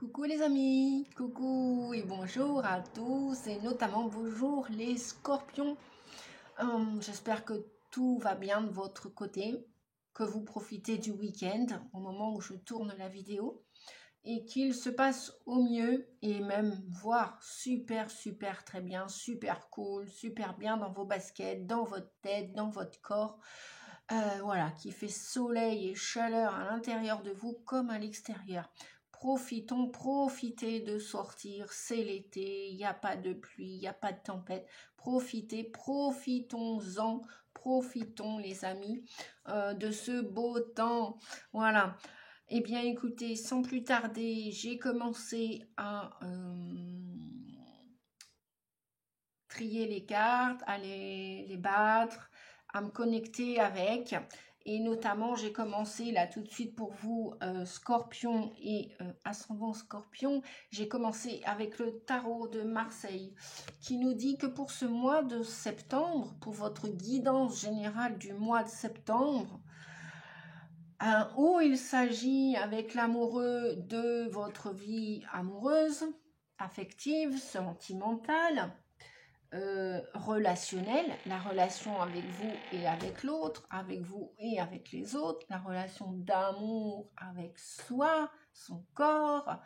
Coucou les amis, coucou et bonjour à tous et notamment bonjour les scorpions. J'espère que tout va bien de votre côté, que vous profitez du week-end au moment où je tourne la vidéo et qu'il se passe au mieux et même voire super très bien, super cool, super bien dans vos baskets, dans votre tête, dans votre corps. Voilà, qui fait soleil et chaleur à l'intérieur de vous comme à l'extérieur. Profitez de sortir, c'est l'été, il n'y a pas de pluie, il n'y a pas de tempête. Profitons-en, profitons les amis de ce beau temps. Voilà. Eh bien écoutez, sans plus tarder, j'ai commencé à trier les cartes, à les battre, à me connecter avec. Et notamment, j'ai commencé là tout de suite pour vous, Scorpion et Ascendant Scorpion. J'ai commencé avec le tarot de Marseille qui nous dit que pour ce mois de septembre, pour votre guidance générale du mois de septembre, où il s'agit avec l'amoureux de votre vie amoureuse, affective, sentimentale, relationnelle, la relation avec vous et avec l'autre, avec vous et avec les autres, la relation d'amour avec soi, son corps,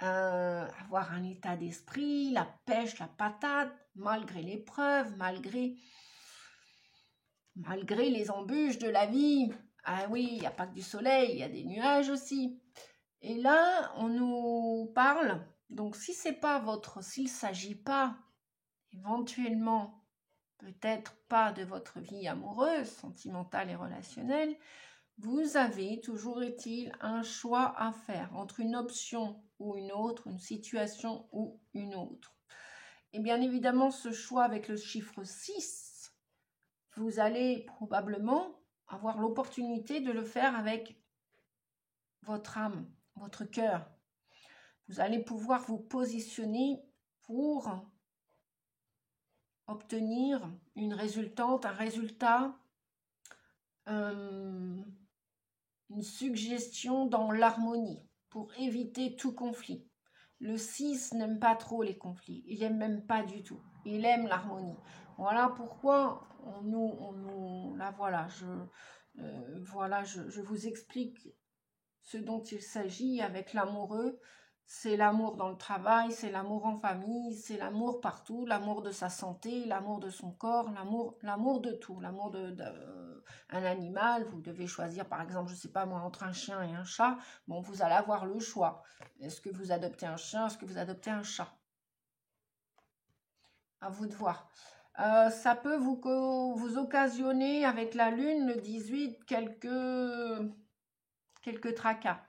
avoir un état d'esprit, la pêche, la patate, malgré l'épreuve, malgré les embûches de la vie. Ah oui, il n'y a pas que du soleil, il y a des nuages aussi. Et là, on nous parle, donc si c'est pas votre, s'il ne s'agit pas éventuellement peut-être pas de votre vie amoureuse, sentimentale et relationnelle, vous avez, toujours est-il, un choix à faire entre une option ou une autre, une situation ou une autre. Et bien évidemment, ce choix avec le chiffre 6, vous allez probablement avoir l'opportunité de le faire avec votre âme, votre cœur. Vous allez pouvoir vous positionner pour obtenir un résultat, une suggestion dans l'harmonie pour éviter tout conflit. Le 6 n'aime pas trop les conflits, il n'aime même pas du tout, il aime l'harmonie. Voilà pourquoi je vous explique ce dont il s'agit avec l'amoureux. C'est l'amour dans le travail, c'est l'amour en famille, c'est l'amour partout, l'amour de sa santé, l'amour de son corps, l'amour de tout, l'amour un animal. Vous devez choisir par exemple, je ne sais pas moi, entre un chien et un chat. Bon, vous allez avoir le choix. Est-ce que vous adoptez un chien, est-ce que vous adoptez un chat? À vous de voir. Ça peut vous occasionner avec la lune le 18 quelques tracas.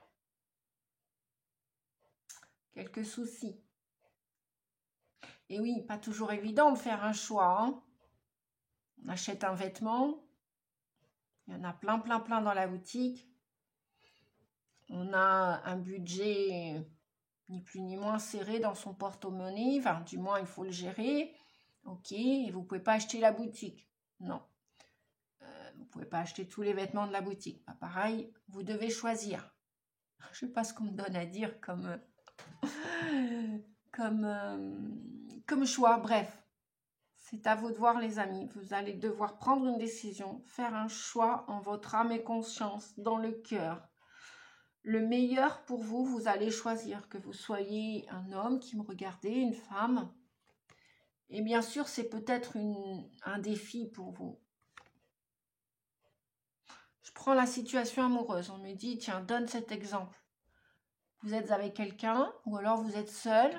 Quelques soucis. Et oui, pas toujours évident de faire un choix. Hein. On achète un vêtement, il y en a plein dans la boutique. On a un budget ni plus ni moins serré dans son porte-monnaie, enfin du moins il faut le gérer. Ok, et vous ne pouvez pas acheter la boutique. Non. Vous ne pouvez pas acheter tous les vêtements de la boutique. Bah, pareil, vous devez choisir. Je ne sais pas ce qu'on me donne à dire comme choix. Bref, c'est à vous de voir les amis. Vous allez devoir prendre une décision, faire un choix en votre âme et conscience, dans le cœur. Le meilleur pour vous, vous allez choisir, que vous soyez un homme qui me regardez, une femme. Et bien sûr, c'est peut-être un défi pour vous. Je prends la situation amoureuse. On me dit, tiens, donne cet exemple. Vous êtes avec quelqu'un ou alors vous êtes seul.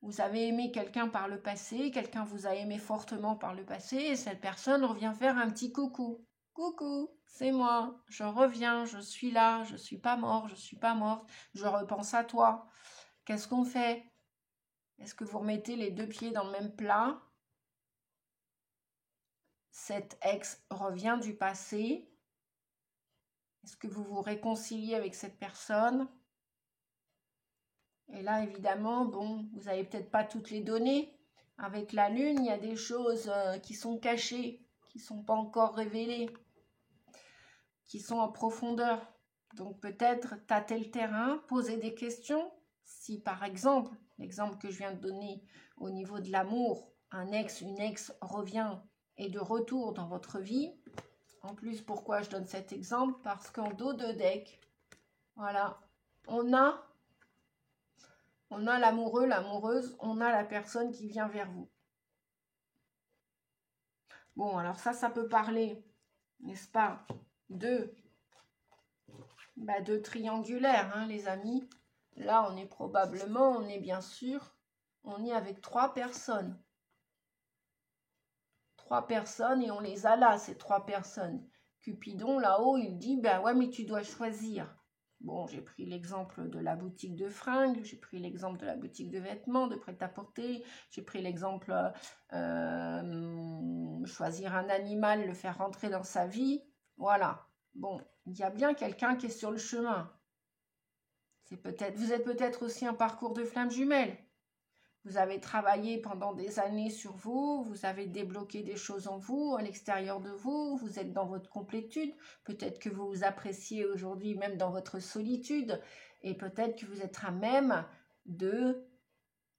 Vous avez aimé quelqu'un par le passé, quelqu'un vous a aimé fortement par le passé et cette personne revient faire un petit coucou. Coucou, c'est moi, je reviens, je suis là, je ne suis pas mort, je ne suis pas morte, je repense à toi. Qu'est-ce qu'on fait? Est-ce que vous remettez les deux pieds dans le même plat? Cet ex revient du passé. Est-ce que vous vous réconciliez avec cette personne? Et là, évidemment, bon, vous n'avez peut-être pas toutes les données. Avec la lune, il y a des choses qui sont cachées, qui ne sont pas encore révélées, qui sont en profondeur. Donc peut-être tâter le terrain, poser des questions. Si par exemple, l'exemple que je viens de donner au niveau de l'amour, un ex, une ex revient et de retour dans votre vie. En plus, pourquoi je donne cet exemple? Parce qu'en dos de deck, voilà, on a l'amoureux, l'amoureuse, on a la personne qui vient vers vous. Bon, alors ça peut parler, n'est-ce pas, de triangulaire, hein, les amis. Là, on est bien sûr, on est avec 3 personnes. 3 personnes et on les a là, ces 3 personnes. Cupidon, là-haut, il dit, ben ouais, mais tu dois choisir. Bon, j'ai pris l'exemple de la boutique de fringues, j'ai pris l'exemple de la boutique de vêtements, de prêt-à-porter, j'ai pris l'exemple choisir un animal, le faire rentrer dans sa vie. Voilà. Bon, il y a bien quelqu'un qui est sur le chemin. Vous êtes peut-être aussi un parcours de flammes jumelles. Vous avez travaillé pendant des années sur vous, vous avez débloqué des choses en vous, à l'extérieur de vous, vous êtes dans votre complétude, peut-être que vous vous appréciez aujourd'hui même dans votre solitude, et peut-être que vous êtes à même de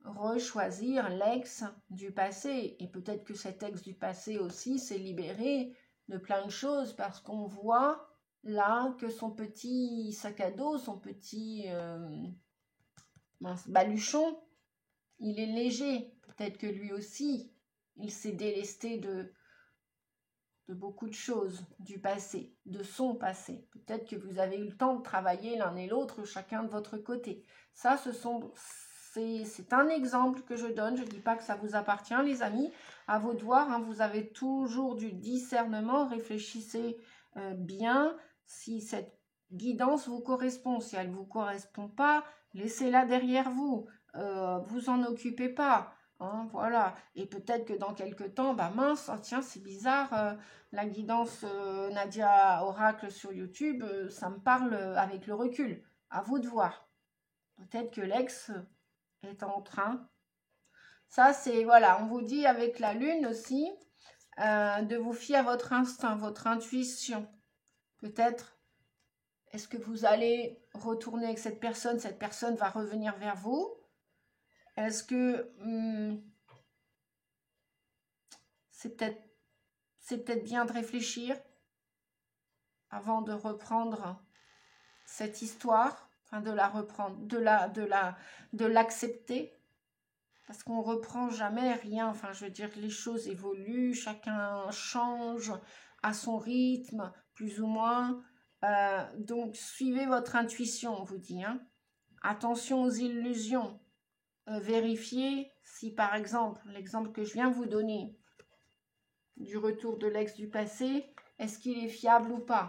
rechoisir l'ex du passé, et peut-être que cet ex du passé aussi s'est libéré de plein de choses, parce qu'on voit là que son petit sac à dos, son petit baluchon, il est léger. Peut-être que lui aussi, il s'est délesté de beaucoup de choses du passé, de son passé. Peut-être que vous avez eu le temps de travailler l'un et l'autre, chacun de votre côté. Ça, c'est un exemple que je donne. Je ne dis pas que ça vous appartient, les amis. À vous de voir, hein, vous avez toujours du discernement. Réfléchissez bien si cette guidance vous correspond. Si elle ne vous correspond pas, laissez-la derrière vous. Vous en occupez pas. Hein, voilà. Et peut-être que dans quelques temps, bah mince, oh, tiens, c'est bizarre, la guidance Nadia Oracle sur YouTube, ça me parle avec le recul. À vous de voir. Peut-être que l'ex est en train. Ça, c'est, voilà, on vous dit avec la lune aussi, de vous fier à votre instinct, votre intuition. Peut-être, est-ce que vous allez retourner avec cette personne va revenir vers vous? Est-ce que c'est peut-être bien de réfléchir avant de reprendre cette histoire, enfin de la reprendre, de l'accepter, parce qu'on reprend jamais rien. Enfin, je veux dire, les choses évoluent, chacun change à son rythme, plus ou moins. Donc, suivez votre intuition, on vous dit. Hein. Attention aux illusions. Vérifiez si, par exemple, l'exemple que je viens vous donner du retour de l'ex du passé, est-ce qu'il est fiable ou pas?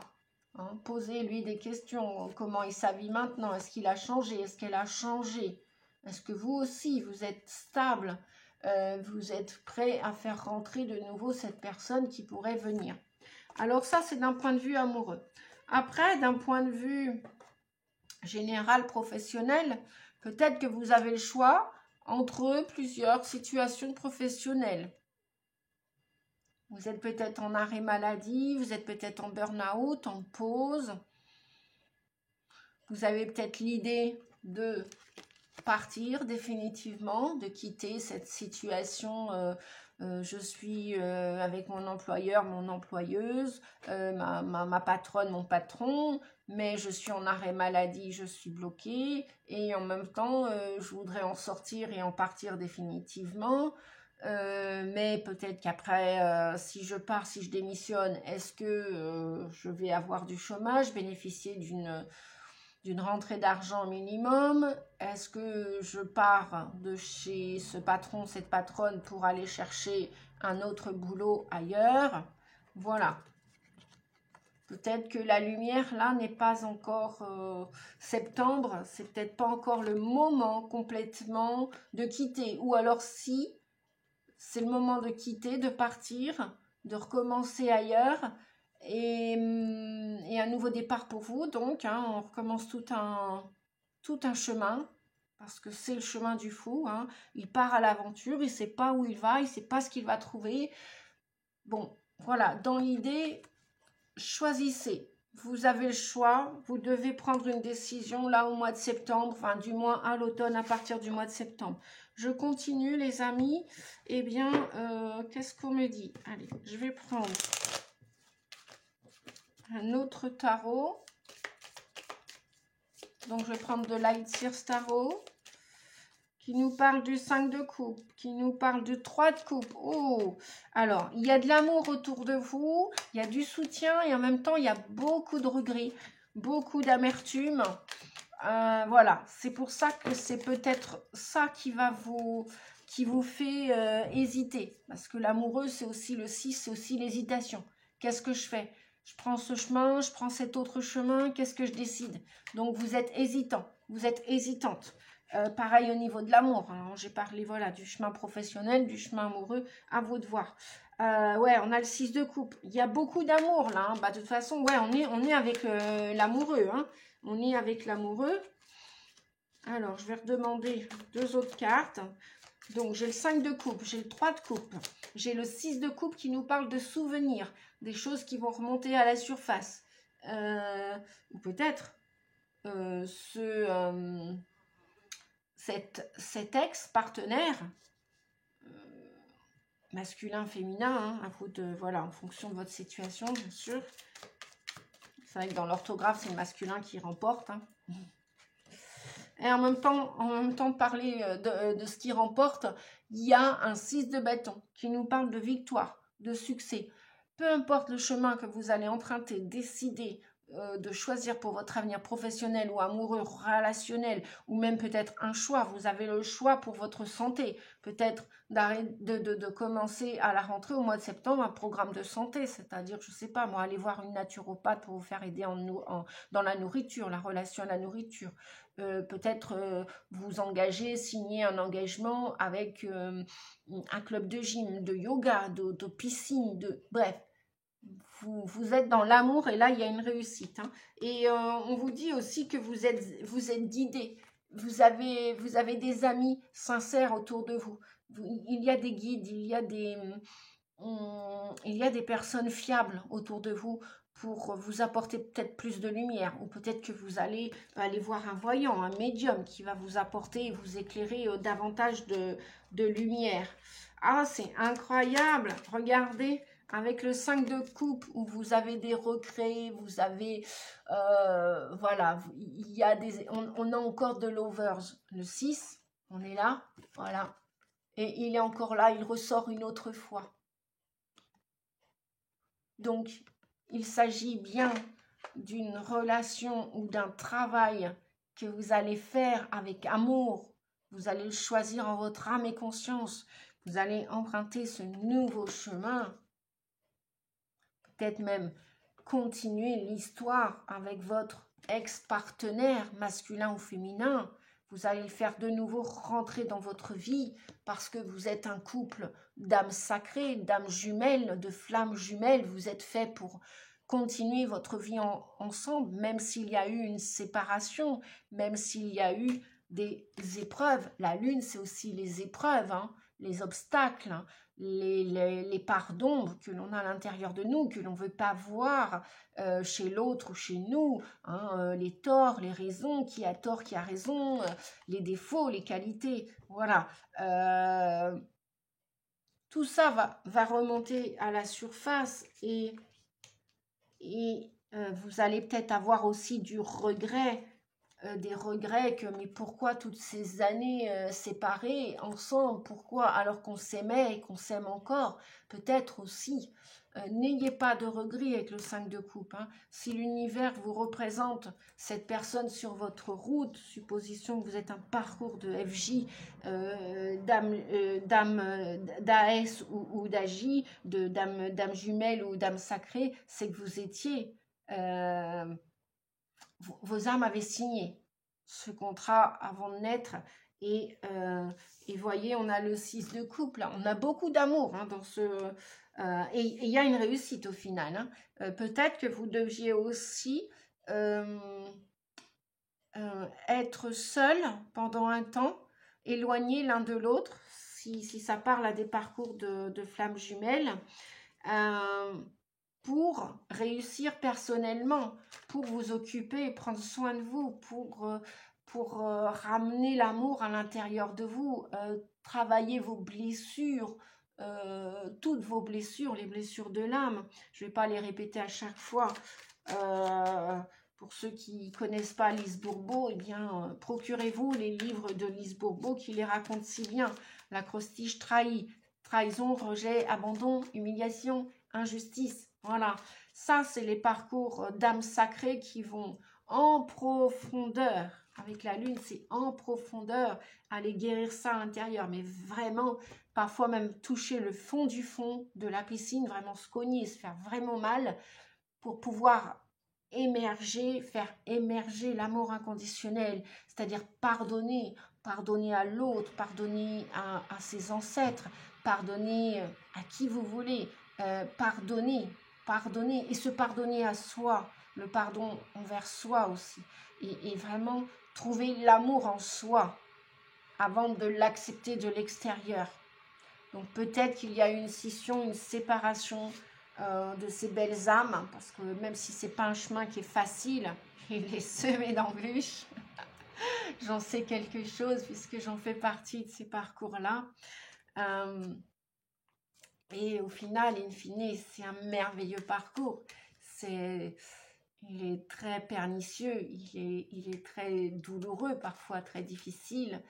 Hein, posez-lui des questions. Comment il s'habille maintenant? Est-ce qu'il a changé? Est-ce qu'elle a changé? Est-ce que vous aussi, vous êtes stable? Vous êtes prêt à faire rentrer de nouveau cette personne qui pourrait venir? Alors ça, c'est d'un point de vue amoureux. Après, d'un point de vue général, professionnel, peut-être que vous avez le choix entre plusieurs situations professionnelles. Vous êtes peut-être en arrêt maladie, vous êtes peut-être en burn-out, en pause. Vous avez peut-être l'idée de partir définitivement, de quitter cette situation. Je suis avec mon employeur, mon employeuse, ma patronne, mon patron, mais je suis en arrêt maladie, je suis bloquée et en même temps, je voudrais en sortir et en partir définitivement. Mais peut-être qu'après, si je pars, si je démissionne, est-ce que je vais avoir du chômage, bénéficier d'une rentrée d'argent minimum? Est-ce que je pars de chez ce patron, cette patronne pour aller chercher un autre boulot ailleurs? Voilà. Peut-être que la lumière, là, n'est pas encore septembre. C'est peut-être pas encore le moment complètement de quitter. Ou alors si, c'est le moment de quitter, de partir, de recommencer ailleurs. Et un nouveau départ pour vous, donc, hein, on recommence tout un chemin, parce que c'est le chemin du fou, hein. Il part à l'aventure, il ne sait pas où il va, il ne sait pas ce qu'il va trouver. Bon, voilà, dans l'idée, choisissez. vous avez le choix, vous devez prendre une décision là au mois de septembre, enfin du moins à l'automne, à partir du mois de septembre. Je continue les amis, eh bien, qu'est-ce qu'on me dit? Allez, je vais prendre un autre tarot. Donc, je vais prendre de Light Sears Tarot, qui nous parle du 5 de coupe, qui nous parle du 3 de coupe. Oh, alors, il y a de l'amour autour de vous, il y a du soutien et en même temps, il y a beaucoup de regrets, beaucoup d'amertume. Voilà, c'est pour ça que c'est peut-être ça qui vous fait hésiter. Parce que l'amoureux, c'est aussi le 6, c'est aussi l'hésitation. Qu'est-ce que je fais? Je prends ce chemin, je prends cet autre chemin, qu'est-ce que je décide? Donc, vous êtes hésitant, vous êtes hésitante. Pareil au niveau de l'amour. Alors, j'ai parlé voilà, du chemin professionnel, du chemin amoureux, à vous de voir. Ouais, on a le 6 de coupe. Il y a beaucoup d'amour là. Hein. Bah, de toute façon, ouais, on est avec l'amoureux. Hein. On est avec l'amoureux. Alors, je vais redemander 2 autres cartes. Donc, j'ai le 5 de coupe, j'ai le 3 de coupe, j'ai le 6 de coupe qui nous parle de souvenirs, des choses qui vont remonter à la surface. Ou peut-être cet ex-partenaire, masculin, féminin, hein, à vous de, voilà, en fonction de votre situation, bien sûr. C'est vrai que dans l'orthographe, c'est le masculin qui remporte. Hein. Et en même temps de parler de ce qui remporte, il y a un 6 de bâton qui nous parle de victoire, de succès. Peu importe le chemin que vous allez emprunter, décider de choisir pour votre avenir professionnel ou amoureux, relationnel, ou même peut-être un choix. Vous avez le choix pour votre santé. Peut-être de commencer à la rentrée au mois de septembre un programme de santé, c'est-à-dire, je ne sais pas, moi, aller voir une naturopathe pour vous faire aider dans la nourriture, la relation à la nourriture. Peut-être vous engager, signer un engagement avec un club de gym, de yoga, de piscine, bref. Vous êtes dans l'amour et là, il y a une réussite. Hein. Et on vous dit aussi que vous êtes guidé. Vous avez des amis sincères autour de vous. Il y a des guides, il y a des personnes fiables autour de vous pour vous apporter peut-être plus de lumière, ou peut-être que vous allez aller voir un voyant, un médium qui va vous apporter et vous éclairer davantage de lumière. Ah, c'est incroyable, regardez, avec le 5 de coupe où vous avez des regrets, vous avez, voilà, il y a on a encore de lovers, le 6, on est là, voilà, et il est encore là, il ressort une autre fois. Donc, il s'agit bien d'une relation ou d'un travail que vous allez faire avec amour. Vous allez le choisir en votre âme et conscience. Vous allez emprunter ce nouveau chemin. Peut-être même continuer l'histoire avec votre ex-partenaire, masculin ou féminin. Vous allez le faire de nouveau rentrer dans votre vie parce que vous êtes un couple d'âmes sacrées, d'âmes jumelles, de flammes jumelles. Vous êtes fait pour continuer votre vie ensemble, même s'il y a eu une séparation, même s'il y a eu des épreuves. La lune, c'est aussi les épreuves, hein, les obstacles, hein, les parts d'ombre que l'on a à l'intérieur de nous, que l'on ne veut pas voir chez l'autre ou chez nous, hein, les torts, les raisons, qui a tort, qui a raison, les défauts, les qualités, voilà. Tout ça va remonter à la surface et vous allez peut-être avoir aussi du regret, des regrets que mais pourquoi toutes ces années séparées ensemble, pourquoi alors qu'on s'aimait et qu'on s'aime encore, peut-être aussi. N'ayez pas de regrets avec le 5 de coupe. Hein. Si l'univers vous représente cette personne sur votre route, supposition que vous êtes un parcours de FJ, d'AS ou d'AJ, de dame jumelle ou dame sacrée, c'est que vous étiez... vos âmes avaient signé ce contrat avant de naître et voyez, on a le 6 de coupe là. On a beaucoup d'amour hein, dans ce et il y a une réussite au final hein. Peut-être que vous deviez aussi être seul pendant un temps, éloigné l'un de l'autre si ça parle à des parcours de flammes jumelles. pour réussir personnellement, pour vous occuper, prendre soin de vous, pour ramener l'amour à l'intérieur de vous, travailler vos blessures, toutes vos blessures, les blessures de l'âme. Je ne vais pas les répéter à chaque fois. Pour ceux qui ne connaissent pas Lise Bourbeau, eh bien, procurez-vous les livres de Lise Bourbeau qui les racontent si bien. L'acrostiche trahie, trahison, rejet, abandon, humiliation, injustice. Voilà, ça c'est les parcours d'âmes sacrées qui vont en profondeur. Avec la lune, c'est en profondeur, aller guérir ça à l'intérieur, mais vraiment, parfois même toucher le fond du fond de la piscine, vraiment se cogner, se faire vraiment mal, pour pouvoir émerger, faire émerger l'amour inconditionnel, c'est-à-dire pardonner, pardonner à l'autre, pardonner à ses ancêtres, pardonner à qui vous voulez, pardonner, pardonner et se pardonner à soi, le pardon envers soi aussi, et vraiment trouver l'amour en soi avant de l'accepter de l'extérieur. Donc peut-être qu'il y a une scission, une séparation de ces belles âmes, parce que même si c'est pas un chemin qui est facile, il est semé d'embûches. J'en sais quelque chose puisque j'en fais partie de ces parcours-là. Et au final, in fine, c'est un merveilleux parcours. Il est très pernicieux, il est très douloureux, parfois très difficile.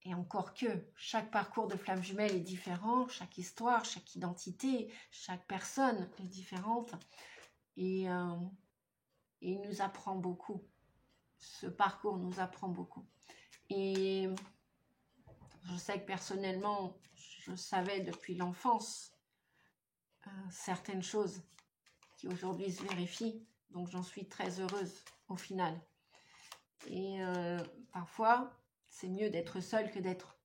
Et encore que, chaque parcours de flamme jumelle est différent, chaque histoire, chaque identité, chaque personne est différente. Et il nous apprend beaucoup. Ce parcours nous apprend beaucoup. Et je sais que personnellement, je savais depuis l'enfance certaines choses qui aujourd'hui se vérifient. Donc j'en suis très heureuse au final. Et parfois, c'est mieux d'être seul que d'être,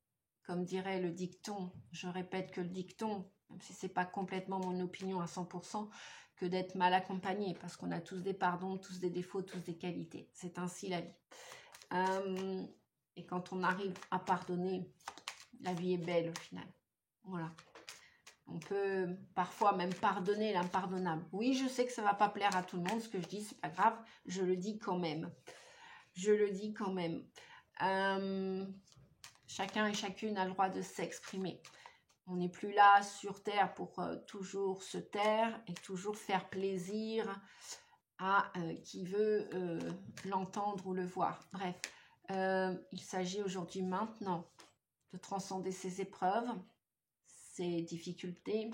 comme dirait le dicton, je répète que le dicton, même si ce n'est pas complètement mon opinion à 100%, que d'être mal accompagné, parce qu'on a tous des pardons, tous des défauts, tous des qualités. C'est ainsi la vie. Et quand on arrive à pardonner, la vie est belle au final. Voilà. On peut parfois même pardonner l'impardonnable. Oui, je sais que ça ne va pas plaire à tout le monde, ce que je dis, c'est pas grave, je le dis quand même. Je le dis quand même. Chacun et chacune a le droit de s'exprimer. On n'est plus là sur Terre pour toujours se taire et toujours faire plaisir à qui veut l'entendre ou le voir. Bref, il s'agit aujourd'hui maintenant de transcender ces épreuves, ces difficultés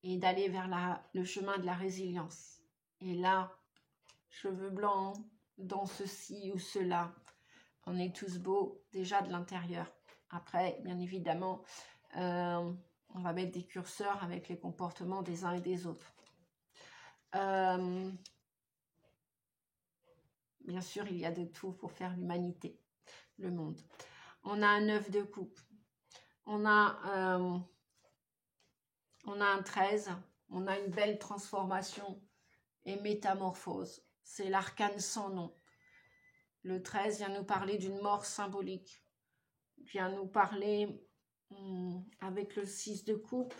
et d'aller vers le chemin de la résilience. Et là, cheveux blancs, dans ceci ou cela, on est tous beaux déjà de l'intérieur. Après, bien évidemment, on va mettre des curseurs avec les comportements des uns et des autres. Bien sûr, il y a de tout pour faire l'humanité, le monde. On a un 9 de coupe. On a un 13. On a une belle transformation et métamorphose. C'est l'arcane sans nom. Le 13 vient nous parler d'une mort symbolique. Vient nous parler avec le 6 de coupe.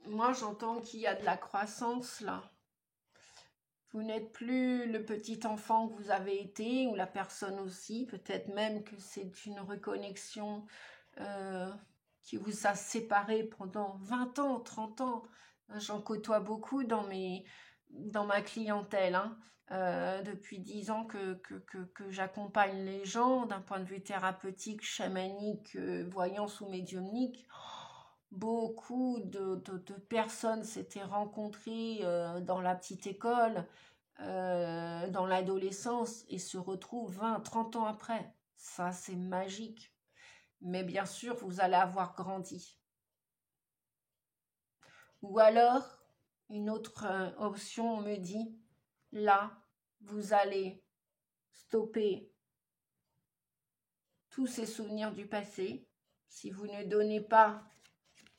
Moi, j'entends qu'il y a de la croissance là. Vous n'êtes plus le petit enfant que vous avez été, ou la personne aussi. Peut-être même que c'est une reconnexion qui vous a séparé pendant 20 ans, 30 ans. J'en côtoie beaucoup dans ma clientèle. Depuis 10 ans que j'accompagne les gens d'un point de vue thérapeutique, chamanique, voyance ou médiumnique. Beaucoup de personnes s'étaient rencontrées dans la petite école, dans l'adolescence, et se retrouvent 20, 30 ans après. Ça, c'est magique. Mais bien sûr, vous allez avoir grandi. Ou alors, une autre option me dit, là, vous allez stopper tous ces souvenirs du passé. Si vous ne donnez pas,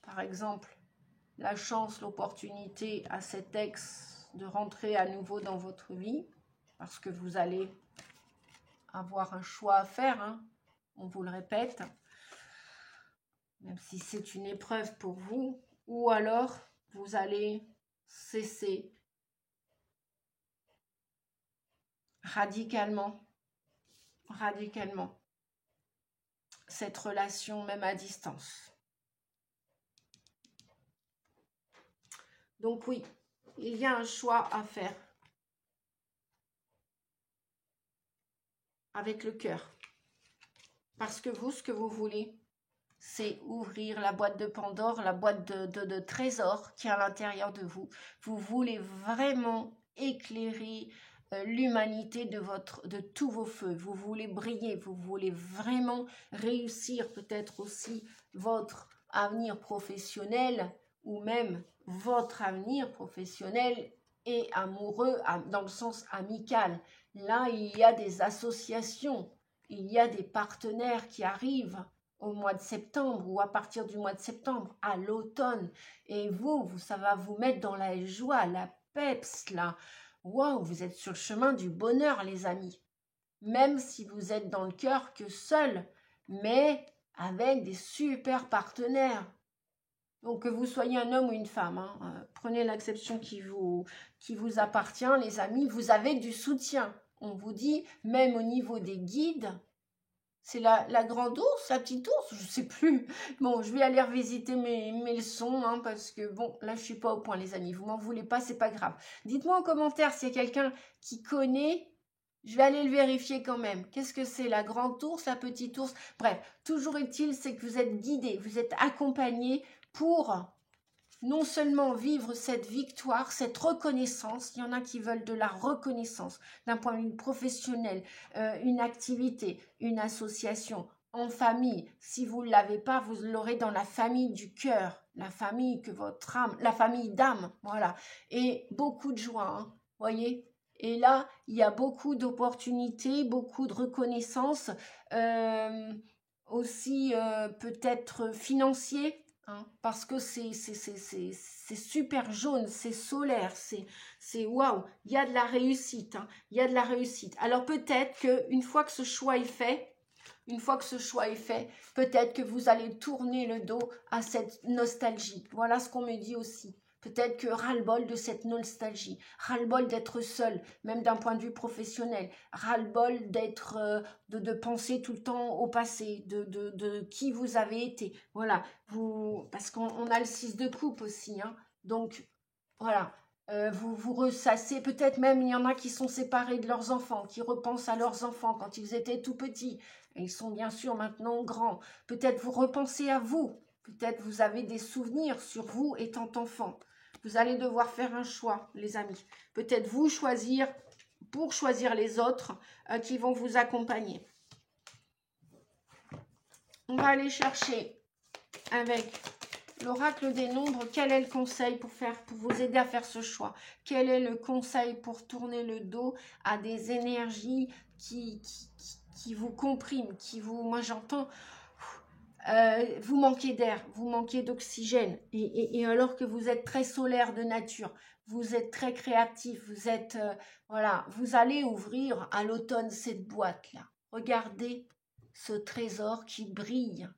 par exemple, la chance, l'opportunité à cet ex de rentrer à nouveau dans votre vie, parce que vous allez avoir un choix à faire, hein, on vous le répète, même si c'est une épreuve pour vous, ou alors vous allez cesser radicalement cette relation, même à distance. Donc oui, il y a un choix à faire avec le cœur. Parce que vous, ce que vous voulez, c'est ouvrir la boîte de Pandore, la boîte de trésors qui est à l'intérieur de vous. Vous voulez vraiment éclairer l'humanité de tous vos feux. Vous voulez briller, vous voulez vraiment réussir peut-être aussi votre avenir professionnel ou même votre avenir professionnel et amoureux dans le sens amical. Là, il y a des associations, il y a des partenaires qui arrivent au mois de septembre ou à partir du mois de septembre, à l'automne. Et ça va vous mettre dans la joie, la peps, là. Waouh, vous êtes sur le chemin du bonheur, les amis. Même si vous êtes dans le cœur que seul, mais avec des super partenaires. Donc, que vous soyez un homme ou une femme, hein, prenez l'acception qui vous appartient, les amis. Vous avez du soutien. On vous dit, même au niveau des guides, c'est la grande ours, la petite ours, je ne sais plus. Bon, je vais aller revisiter mes leçons, hein, parce que bon, là, je ne suis pas au point, les amis. Vous m'en voulez pas, c'est pas grave. Dites-moi en commentaire s'il y a quelqu'un qui connaît. Je vais aller le vérifier quand même. Qu'est-ce que c'est, la grande ours, la petite ours? Bref, toujours est-il, c'est que vous êtes guidés, vous êtes accompagnés pour non seulement vivre cette victoire, cette reconnaissance, il y en a qui veulent de la reconnaissance d'un point de vue professionnel, une activité, une association, en famille. Si vous ne l'avez pas, vous l'aurez dans la famille du cœur, la famille que votre âme, la famille d'âme, voilà. Et beaucoup de joie, hein, voyez. Et là, il y a beaucoup d'opportunités, beaucoup de reconnaissance, aussi peut-être financier, hein, parce que c'est super jaune, c'est solaire, c'est waouh, il y a de la réussite, hein, il y a de la réussite. Alors peut-être qu'une fois que ce choix est fait, peut-être que vous allez tourner le dos à cette nostalgie. Voilà ce qu'on me dit aussi. Peut-être que ras-le-bol de cette nostalgie, ras-le-bol d'être seul, même d'un point de vue professionnel, ras-le-bol d'être, de penser tout le temps au passé, de qui vous avez été. Voilà, parce qu'on a le 6 de coupe aussi, hein. Donc voilà, vous ressassez, peut-être même il y en a qui sont séparés de leurs enfants, qui repensent à leurs enfants quand ils étaient tout petits. Et ils sont bien sûr maintenant grands. Peut-être vous repensez à vous. Peut-être vous avez des souvenirs sur vous étant enfant. Vous allez devoir faire un choix, les amis. Peut-être vous choisir pour choisir les autres qui vont vous accompagner. On va aller chercher avec l'oracle des nombres. Quel est le conseil pour vous aider à faire ce choix? Quel est le conseil pour tourner le dos à des énergies qui vous compriment, moi j'entends, vous manquez d'air, vous manquez d'oxygène, et alors que vous êtes très solaire de nature, vous êtes très créatif, vous êtes, voilà, vous allez ouvrir à l'automne cette boîte-là. Regardez ce trésor qui brille.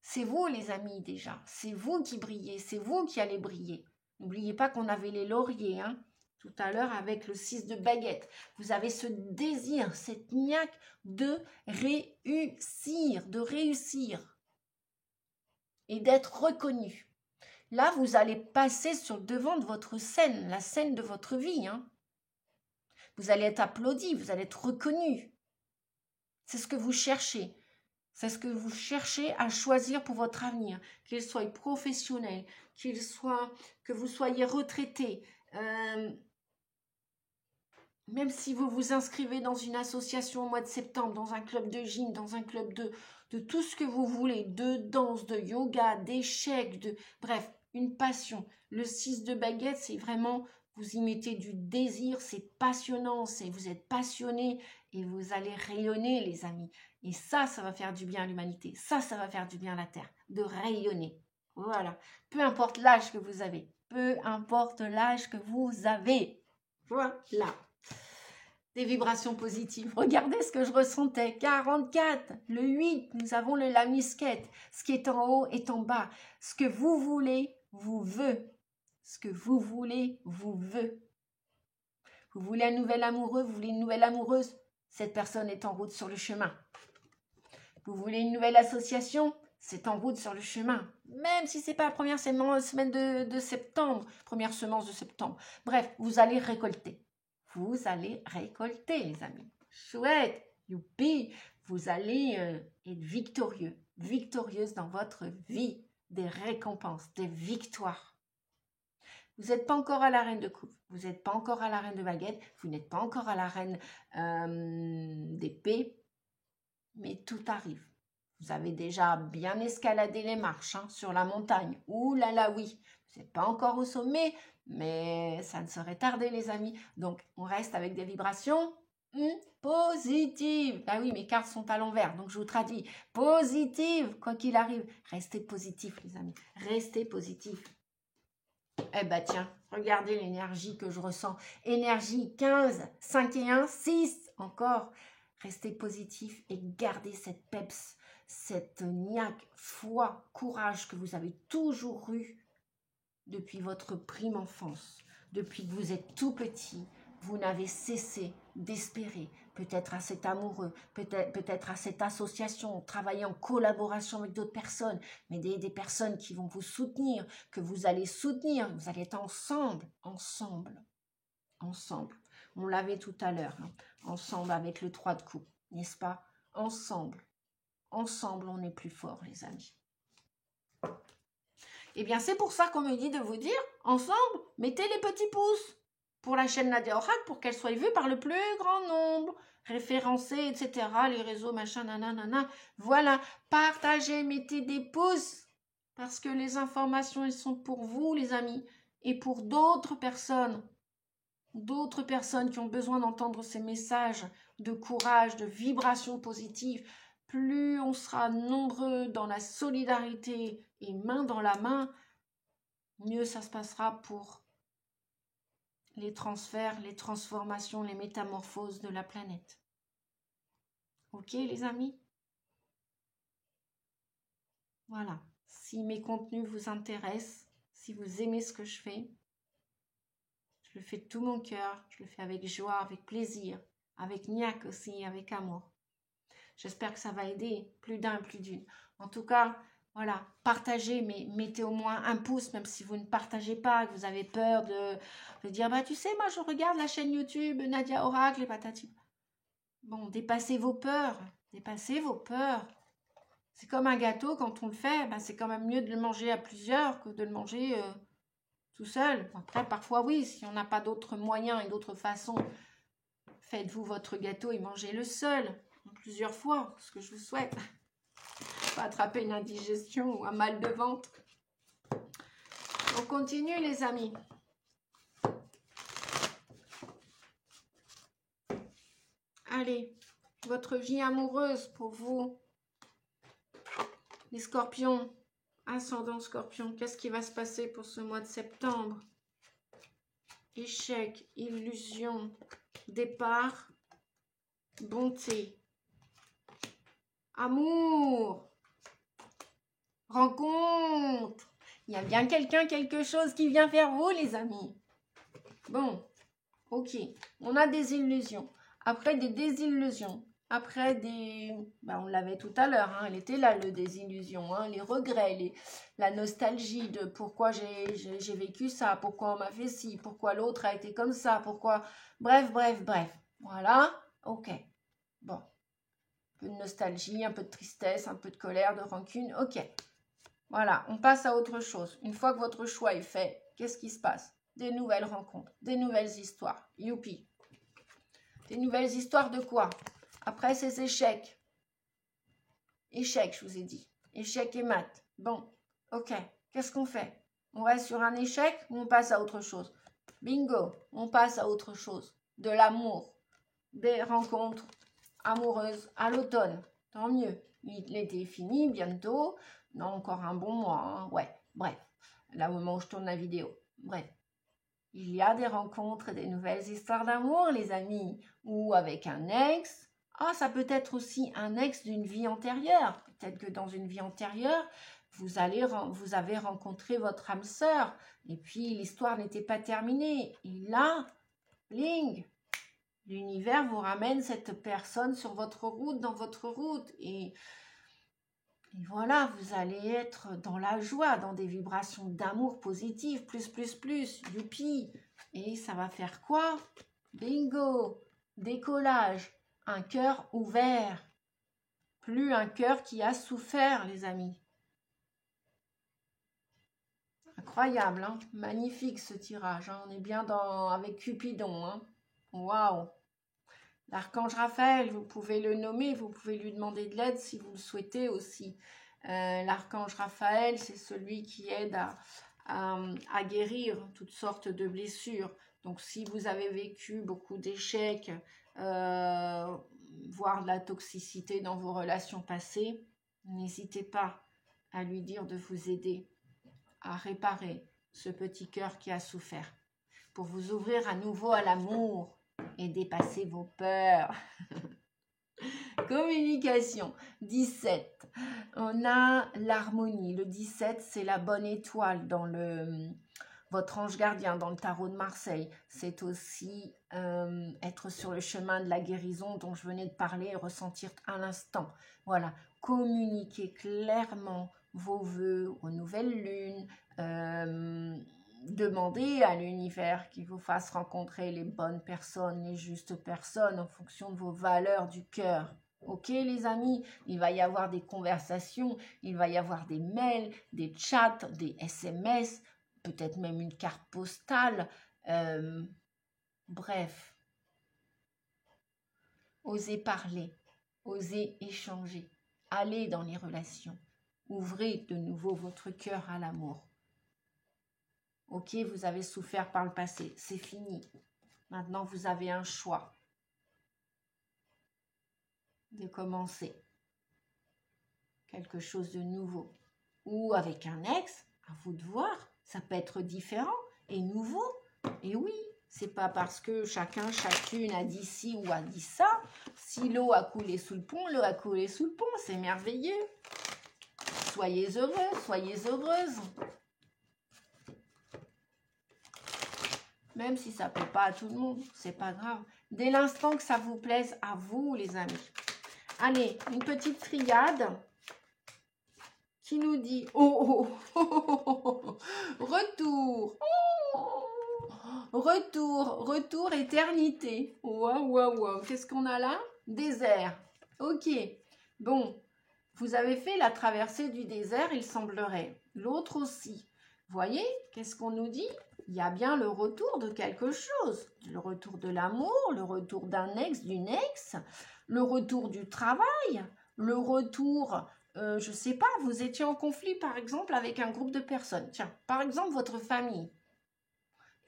C'est vous les amis déjà, c'est vous qui brillez, c'est vous qui allez briller. N'oubliez pas qu'on avait les lauriers, hein, tout à l'heure avec le 6 de baguette. Vous avez ce désir, cette niaque de réussir et d'être reconnu. Là, vous allez passer sur le devant de votre scène, la scène de votre vie, hein. Vous allez être applaudi, vous allez être reconnu. C'est ce que vous cherchez. C'est ce que vous cherchez à choisir pour votre avenir, qu'il soit professionnel, que vous soyez retraité. Même si vous vous inscrivez dans une association au mois de septembre, dans un club de gym, dans un club de tout ce que vous voulez, de danse, de yoga, d'échecs, bref, une passion. Le 6 de baguette, c'est vraiment, vous y mettez du désir, c'est passionnant, vous êtes passionné et vous allez rayonner, les amis. Et ça va faire du bien à l'humanité. Ça va faire du bien à la Terre, de rayonner. Voilà. Peu importe l'âge que vous avez. Peu importe l'âge que vous avez. Voilà. des vibrations positives. Regardez ce que je ressentais. 44, le 8, nous avons le lamisquette. Ce qui est en haut est en bas. Ce que vous voulez, vous veut. Ce que vous voulez, vous veut. Vous voulez un nouvel amoureux, vous voulez une nouvelle amoureuse. Cette personne est en route sur le chemin. Vous voulez une nouvelle association, c'est en route sur le chemin. Même si ce n'est pas la première semaine de septembre, première semence de septembre. Bref, vous allez récolter. Vous allez récolter, les amis. Chouette, youpi, vous allez être victorieux, victorieuse dans votre vie. Des récompenses, des victoires. Vous n'êtes pas encore à la reine de coupe, vous n'êtes pas encore à la reine de baguette, vous n'êtes pas encore à la reine d'épée, mais tout arrive. Vous avez déjà bien escaladé les marches sur la montagne. Ouh là là, oui, vous n'êtes pas encore au sommet, mais ça ne saurait tarder, les amis. Donc, on reste avec des vibrations positives. Ah oui, mes cartes sont à l'envers, donc je vous traduis. Positives, quoi qu'il arrive. Restez positifs, les amis. Restez positifs. Eh ben tiens, regardez l'énergie que je ressens. Énergie 15, 5 et 1, 6 encore. Restez positif et gardez cette peps, cette niaque, foi, courage que vous avez toujours eu depuis votre prime enfance. Depuis que vous êtes tout petit, vous n'avez cessé d'espérer, peut-être à cet amoureux, peut-être à cette association, travailler en collaboration avec d'autres personnes, mais des personnes qui vont vous soutenir, que vous allez soutenir, vous allez être ensemble. On l'avait tout à l'heure, ensemble avec le 3 de coupe, n'est-ce pas? Ensemble, on est plus fort, les amis. Eh bien, c'est pour ça qu'on me dit de vous dire, ensemble, mettez les petits pouces pour la chaîne Nadia Oracle pour qu'elle soit vue par le plus grand nombre, référencée, etc., les réseaux, machin, nanana. Voilà, partagez, mettez des pouces, parce que les informations, elles sont pour vous, les amis, et pour d'autres personnes qui ont besoin d'entendre ces messages de courage, de vibrations positives. Plus on sera nombreux dans la solidarité et main dans la main, mieux ça se passera pour les transferts, les transformations, les métamorphoses de la planète. Ok, les amis? Voilà. Si mes contenus vous intéressent, si vous aimez ce que je fais, je le fais de tout mon cœur, je le fais avec joie, avec plaisir, avec niaque aussi, avec amour. J'espère que ça va aider plus d'un, plus d'une. En tout cas, voilà, partagez, mais mettez au moins un pouce, même si vous ne partagez pas, que vous avez peur de dire, bah tu sais, moi je regarde la chaîne YouTube Nadia Oracle et patati. Bon, dépassez vos peurs, dépassez vos peurs. C'est comme un gâteau, quand on le fait, bah, c'est quand même mieux de le manger à plusieurs que de le manger tout seul. Après, parfois oui, si on n'a pas d'autres moyens et d'autres façons, faites-vous votre gâteau et mangez-le seul, plusieurs fois, ce que je vous souhaite. Pas attraper une indigestion ou un mal de ventre. On continue, les amis. Allez, votre vie amoureuse pour vous, les scorpions, ascendant scorpion, qu'est-ce qui va se passer pour ce mois de septembre? Échec, illusion, départ, bonté, amour, rencontre. Il y a bien quelqu'un, quelque chose qui vient vers vous, les amis. Bon, ok, on a des illusions. Après des désillusions, après des... Ben, on l'avait tout à l'heure, elle était là, le désillusion, les regrets, la nostalgie de pourquoi j'ai vécu ça, pourquoi on m'a fait ci, pourquoi l'autre a été comme ça, pourquoi... Bref. Voilà, ok. Bon, un peu de nostalgie, un peu de tristesse, un peu de colère, de rancune, ok. Voilà, on passe à autre chose. Une fois que votre choix est fait, qu'est-ce qui se passe? Des nouvelles rencontres, des nouvelles histoires. Youpi! Des nouvelles histoires de quoi? Après ces échecs. Échecs, je vous ai dit. Échecs et maths. Bon, ok. Qu'est-ce qu'on fait? On reste sur un échec ou on passe à autre chose? Bingo, on passe à autre chose. De l'amour. Des rencontres amoureuses à l'automne. Tant mieux. L'été est fini bientôt. Non, encore un bon mois. Ouais, bref. Là, au moment où je tourne la vidéo. Bref. Il y a des rencontres, des nouvelles histoires d'amour, les amis, ou avec un ex. Ah, ça peut être aussi un ex d'une vie antérieure. Peut-être que dans une vie antérieure, vous avez rencontré votre âme sœur, et puis l'histoire n'était pas terminée. Et là, bling, l'univers vous ramène cette personne sur votre route, dans votre route. Et voilà, vous allez être dans la joie, dans des vibrations d'amour positif, plus, youpi. Et ça va faire quoi? Bingo, décollage, un cœur ouvert. Plus un cœur qui a souffert, les amis. Incroyable, hein? Magnifique ce tirage, hein? On est bien avec Cupidon, hein? Waouh! L'archange Raphaël, vous pouvez le nommer, vous pouvez lui demander de l'aide si vous le souhaitez aussi. L'archange Raphaël, c'est celui qui aide à guérir toutes sortes de blessures. Donc si vous avez vécu beaucoup d'échecs, voire de la toxicité dans vos relations passées, n'hésitez pas à lui dire de vous aider à réparer ce petit cœur qui a souffert, pour vous ouvrir à nouveau à l'amour et dépasser vos peurs. Communication, 17. On a l'harmonie. Le 17, c'est la bonne étoile dans votre ange gardien dans le tarot de Marseille. C'est aussi être sur le chemin de la guérison dont je venais de parler et ressentir à l'instant. Voilà, communiquer clairement vos vœux aux nouvelles lunes, demandez à l'univers qu'il vous fasse rencontrer les bonnes personnes, les justes personnes en fonction de vos valeurs du cœur. Ok les amis, il va y avoir des conversations, il va y avoir des mails, des chats, des SMS, peut-être même une carte postale. Bref, osez parler, osez échanger, allez dans les relations, ouvrez de nouveau votre cœur à l'amour. Ok, vous avez souffert par le passé, c'est fini. Maintenant, vous avez un choix de commencer quelque chose de nouveau. Ou avec un ex, à vous de voir, ça peut être différent et nouveau. Et oui, c'est pas parce que chacune a dit ci ou a dit ça. Si l'eau a coulé sous le pont, l'eau a coulé sous le pont, c'est merveilleux. Soyez heureux, soyez heureuse. Même si ça ne plaît pas à tout le monde, c'est pas grave. Dès l'instant que ça vous plaise à vous, les amis. Allez, une petite triade qui nous dit retour, retour, éternité. Waouh. Qu'est-ce qu'on a là? Désert. Ok. Bon, vous avez fait la traversée du désert, il semblerait. L'autre aussi. Voyez, qu'est-ce qu'on nous dit? Il y a bien le retour de quelque chose. Le retour de l'amour, le retour d'un ex, d'une ex, le retour du travail, le retour, je ne sais pas, vous étiez en conflit par exemple avec un groupe de personnes. Tiens, par exemple votre famille.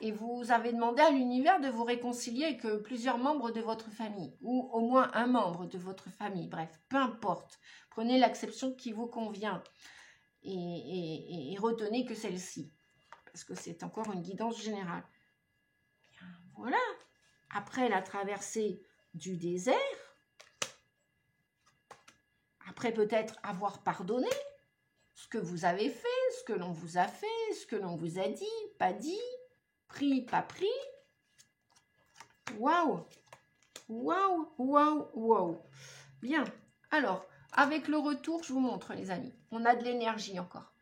Et vous avez demandé à l'univers de vous réconcilier avec plusieurs membres de votre famille, ou au moins un membre de votre famille, bref, peu importe. Prenez l'acception qui vous convient et retenez que celle-ci, parce que c'est encore une guidance générale. Bien, voilà, après la traversée du désert, après peut-être avoir pardonné ce que vous avez fait, ce que l'on vous a fait, ce que l'on vous a dit, pas dit, pris, pas pris. Waouh! Bien. Alors, avec le retour, je vous montre, les amis. On a de l'énergie encore.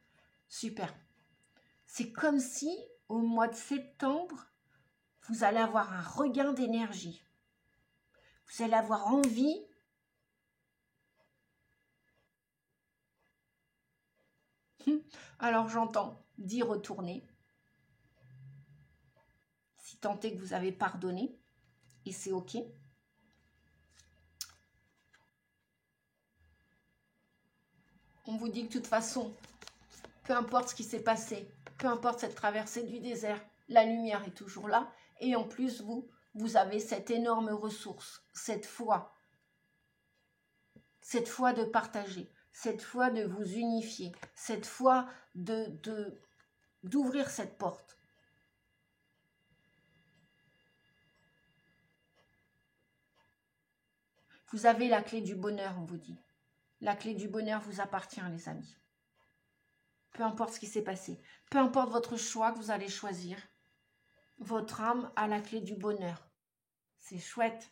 Super. C'est comme si, au mois de septembre, vous allez avoir un regain d'énergie. Vous allez avoir envie alors j'entends d'y retourner. Si tant est que vous avez pardonné, et c'est ok. On vous dit que de toute façon, peu importe ce qui s'est passé, peu importe cette traversée du désert, la lumière est toujours là. Et en plus, vous avez cette énorme ressource, cette foi de partager, cette foi de vous unifier, cette foi d'ouvrir cette porte. Vous avez la clé du bonheur, on vous dit. La clé du bonheur vous appartient, les amis. Peu importe ce qui s'est passé. Peu importe votre choix que vous allez choisir. Votre âme a la clé du bonheur. C'est chouette.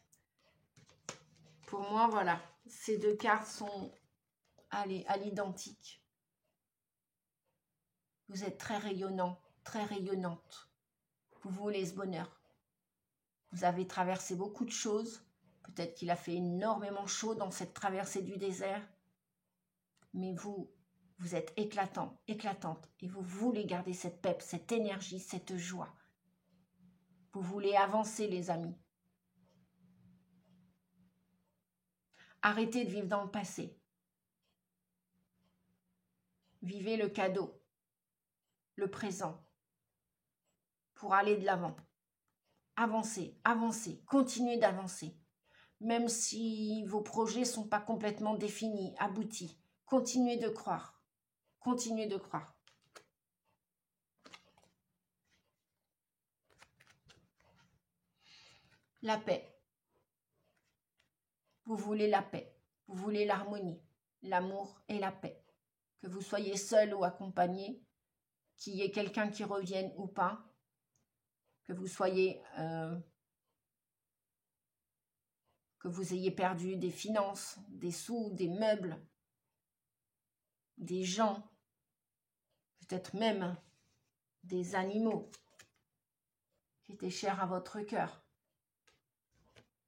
Pour moi, voilà. Ces deux cartes sont à l'identique. Vous êtes très rayonnant, très rayonnante. Vous voulez ce bonheur. Vous avez traversé beaucoup de choses. Peut-être qu'il a fait énormément chaud dans cette traversée du désert. Mais vous êtes éclatant, éclatante. Et vous voulez garder cette pep, cette énergie, cette joie. Vous voulez avancer, les amis. Arrêtez de vivre dans le passé. Vivez le cadeau, le présent, pour aller de l'avant. Avancez, avancez, continuez d'avancer. Même si vos projets ne sont pas complètement définis, aboutis, continuez de croire. Continuez de croire. La paix. Vous voulez la paix. Vous voulez l'harmonie, l'amour et la paix. Que vous soyez seul ou accompagné, qu'il y ait quelqu'un qui revienne ou pas, que vous soyez... que vous ayez perdu des finances, des sous, des meubles, des gens, peut-être même des animaux qui étaient chers à votre cœur.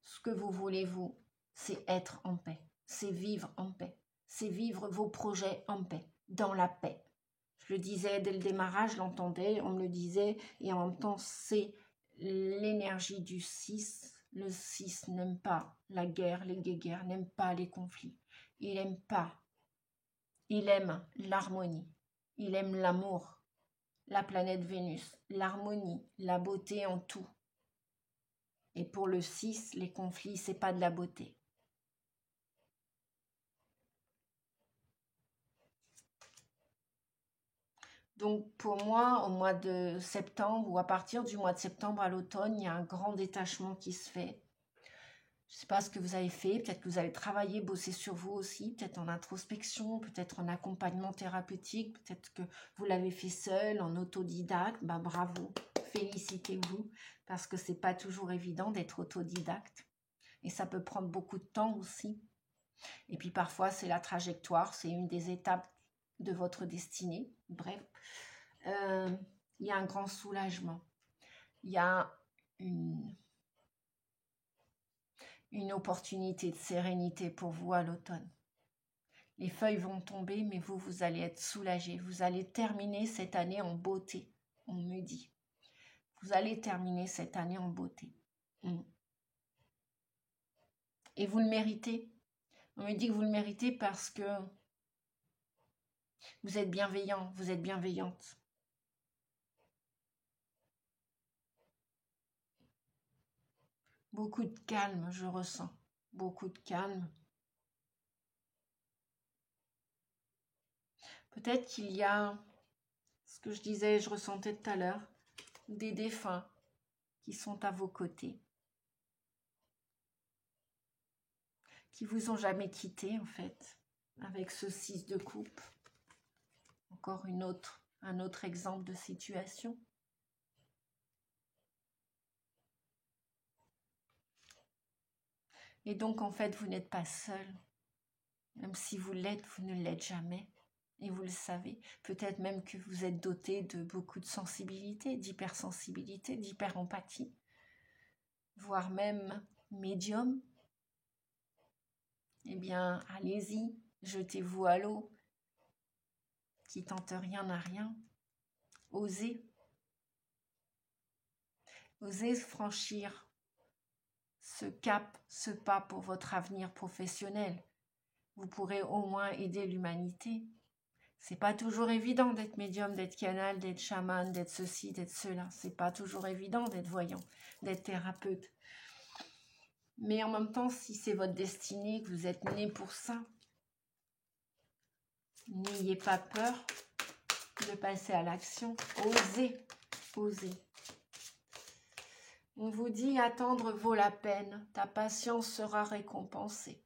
Ce que vous voulez, vous, c'est être en paix, c'est vivre en paix, c'est vivre vos projets en paix, dans la paix. Je le disais dès le démarrage, je l'entendais, on me le disait, et en même temps, c'est l'énergie du 6. Le 6 n'aime pas la guerre, les guéguerres, n'aime pas les conflits. Il n'aime pas. Il aime l'harmonie. Il aime l'amour, la planète Vénus, l'harmonie, la beauté en tout. Et pour le 6, les conflits, c'est pas de la beauté. Donc pour moi, au mois de septembre ou à partir du mois de septembre à l'automne, il y a un grand détachement qui se fait. Je ne sais pas ce que vous avez fait, peut-être que vous avez travaillé, bossé sur vous aussi, peut-être en introspection, peut-être en accompagnement thérapeutique, peut-être que vous l'avez fait seul, en autodidacte. Ben, bravo, félicitez-vous, parce que c'est pas toujours évident d'être autodidacte. Et ça peut prendre beaucoup de temps aussi. Et puis parfois, c'est la trajectoire, c'est une des étapes de votre destinée. Bref, il y a un grand soulagement. Il y a une opportunité de sérénité pour vous à l'automne. Les feuilles vont tomber, mais vous allez être soulagé. Vous allez terminer cette année en beauté, on me dit. Vous allez terminer cette année en beauté. Et vous le méritez. On me dit que vous le méritez parce que vous êtes bienveillant, vous êtes bienveillante. Beaucoup de calme, je ressens. Beaucoup de calme. Peut-être qu'il y a, ce que je disais, je ressentais tout à l'heure, des défunts qui sont à vos côtés, qui vous ont jamais quitté en fait, avec ce 6 de coupe. Encore un autre exemple de situation. Et donc en fait, vous n'êtes pas seul. Même si vous l'êtes, vous ne l'êtes jamais. Et vous le savez. Peut-être même que vous êtes doté de beaucoup de sensibilité, d'hypersensibilité, d'hyperempathie, voire même médium. Eh bien, allez-y, jetez-vous à l'eau. Qui tente rien n'a rien. Osez. Osez franchir ce cap, ce pas pour votre avenir professionnel. Vous pourrez au moins aider l'humanité. C'est pas toujours évident d'être médium, d'être canal, d'être chaman, d'être ceci, d'être cela. C'est pas toujours évident d'être voyant, d'être thérapeute. Mais en même temps, si c'est votre destinée, que vous êtes né pour ça, n'ayez pas peur de passer à l'action. Osez, osez. On vous dit attendre vaut la peine, ta patience sera récompensée.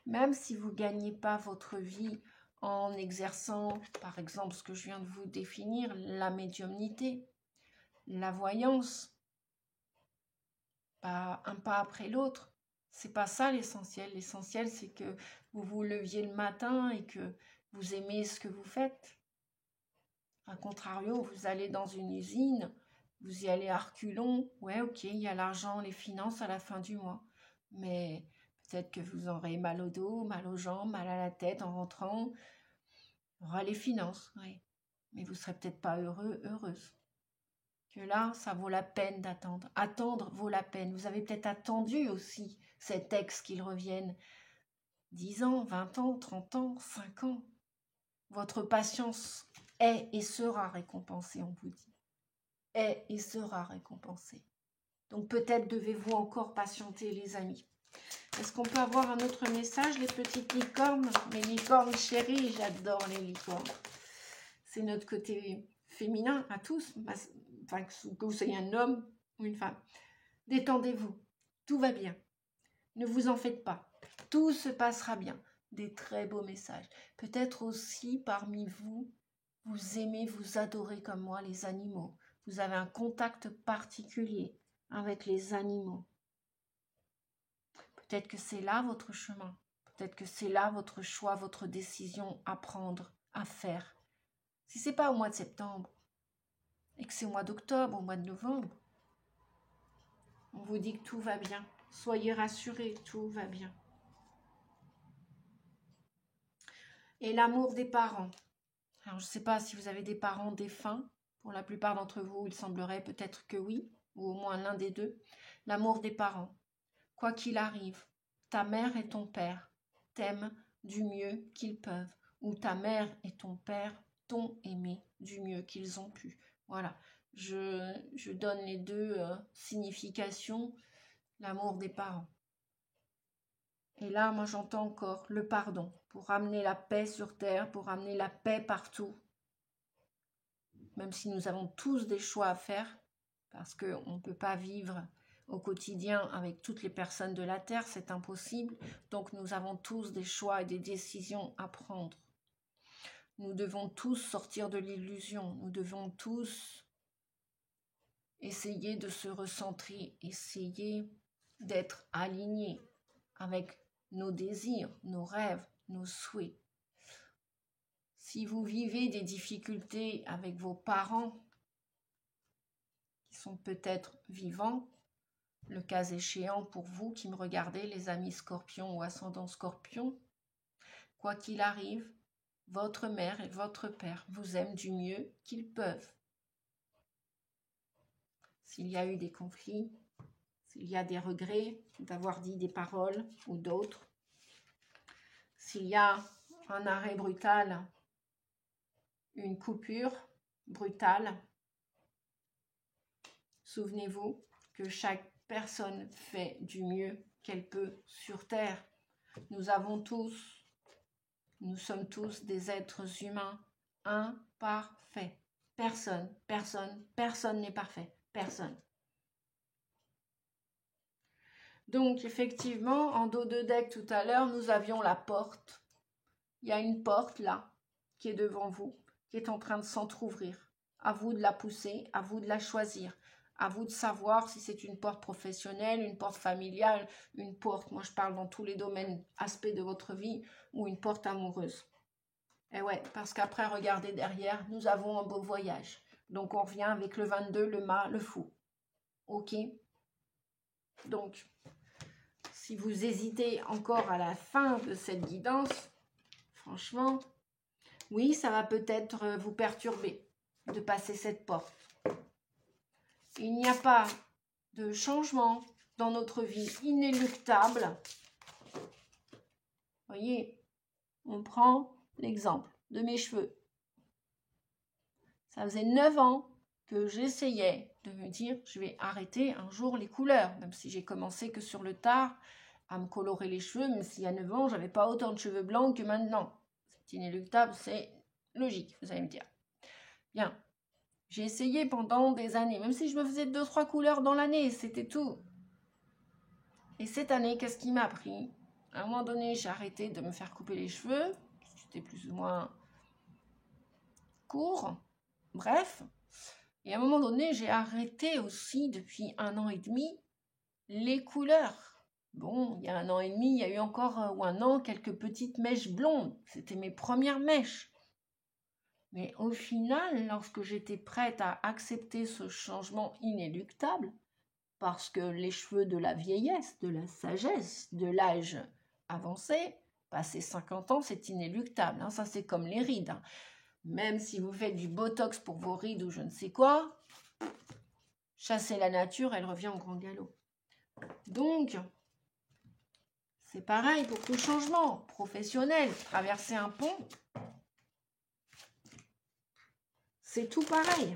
Même si vous ne gagnez pas votre vie en exerçant, par exemple, ce que je viens de vous définir, la médiumnité, la voyance, un pas après l'autre. C'est pas ça l'essentiel. L'essentiel, c'est que vous vous leviez le matin et que vous aimez ce que vous faites. A contrario, vous allez dans une usine, vous y allez à reculons. Ouais, ok, il y a l'argent, les finances à la fin du mois. Mais peut-être que vous aurez mal au dos, mal aux jambes, mal à la tête en rentrant. Il y aura les finances, oui. Mais vous ne serez peut-être pas heureux, heureuse. Que là, ça vaut la peine d'attendre. Attendre vaut la peine. Vous avez peut-être attendu aussi cet ex qu'il revienne. 10 ans, 20 ans, 30 ans, 5 ans. Votre patience est et sera récompensée, on vous dit. Est et sera récompensée. Donc peut-être devez-vous encore patienter, les amis. Est-ce qu'on peut avoir un autre message, les petites licornes? Mes licornes chéries, j'adore les licornes. C'est notre côté féminin à tous. Enfin, que vous soyez un homme ou une femme. Détendez-vous. Tout va bien. Ne vous en faites pas. Tout se passera bien. Des très beaux messages. Peut-être aussi parmi vous, vous aimez, vous adorez comme moi les animaux. Vous avez un contact particulier avec les animaux. Peut-être que c'est là votre chemin. Peut-être que c'est là votre choix, votre décision à prendre, à faire. Si ce n'est pas au mois de septembre et que c'est au mois d'octobre, au mois de novembre, on vous dit que tout va bien. Soyez rassurés, tout va bien. Et l'amour des parents. Alors, je ne sais pas si vous avez des parents défunts. Pour la plupart d'entre vous, il semblerait peut-être que oui, ou au moins l'un des deux. L'amour des parents. Quoi qu'il arrive, ta mère et ton père t'aiment du mieux qu'ils peuvent. Ou ta mère et ton père t'ont aimé du mieux qu'ils ont pu. Voilà, je donne les deux significations. L'amour des parents. Et là, moi, j'entends encore le pardon pour ramener la paix sur terre, pour ramener la paix partout. Même si nous avons tous des choix à faire, parce qu'on ne peut pas vivre au quotidien avec toutes les personnes de la terre, c'est impossible. Donc, nous avons tous des choix et des décisions à prendre. Nous devons tous sortir de l'illusion. Nous devons tous essayer de se recentrer, essayer d'être alignés avec nos désirs, nos rêves, nos souhaits. Si vous vivez des difficultés avec vos parents qui sont peut-être vivants, le cas échéant pour vous qui me regardez, les amis scorpions ou ascendants scorpions, quoi qu'il arrive, votre mère et votre père vous aiment du mieux qu'ils peuvent. S'il y a eu des conflits, s'il y a des regrets d'avoir dit des paroles ou d'autres, s'il y a un arrêt brutal, une coupure brutale, souvenez-vous que chaque personne fait du mieux qu'elle peut sur Terre. Nous sommes tous des êtres humains imparfaits. Personne n'est parfait. Personne. Donc, effectivement, en dos de deck tout à l'heure, nous avions la porte. Il y a une porte là, qui est devant vous, qui est en train de s'entrouvrir. À vous de la pousser, à vous de la choisir. À vous de savoir si c'est une porte professionnelle, une porte familiale, une porte, moi je parle dans tous les domaines, aspects de votre vie, ou une porte amoureuse. Et ouais, parce qu'après, regardez derrière, nous avons un beau voyage. Donc on revient avec le 22, le mât, le fou. Ok? Donc, si vous hésitez encore à la fin de cette guidance, franchement, oui, ça va peut-être vous perturber de passer cette porte. Il n'y a pas de changement dans notre vie inéluctable. Voyez, on prend l'exemple de mes cheveux. Ça faisait 9 ans que j'essayais de me dire, je vais arrêter un jour les couleurs, même si j'ai commencé que sur le tard à me colorer les cheveux, même s'il y a 9 ans, j'avais pas autant de cheveux blancs que maintenant. C'est inéluctable, c'est logique, vous allez me dire. Bien, J'ai essayé pendant des années, même si je me faisais 2-3 couleurs dans l'année, c'était tout. Et cette année, qu'est-ce qui m'a pris? À un moment donné, j'ai arrêté de me faire couper les cheveux. C'était plus ou moins court. Bref. Et à un moment donné, j'ai arrêté aussi, depuis 1 an et demi, les couleurs. Bon, il y a 1 an et demi, il y a eu encore, ou 1 an, quelques petites mèches blondes. C'était mes premières mèches. Mais au final, lorsque j'étais prête à accepter ce changement inéluctable, parce que les cheveux de la vieillesse, de la sagesse, de l'âge avancé, passé 50 ans, c'est inéluctable. Hein. Ça, c'est comme les rides. Hein. Même si vous faites du botox pour vos rides ou je ne sais quoi, chasser la nature, elle revient au grand galop. Donc, c'est pareil pour tout changement professionnel. Traverser un pont, c'est tout pareil.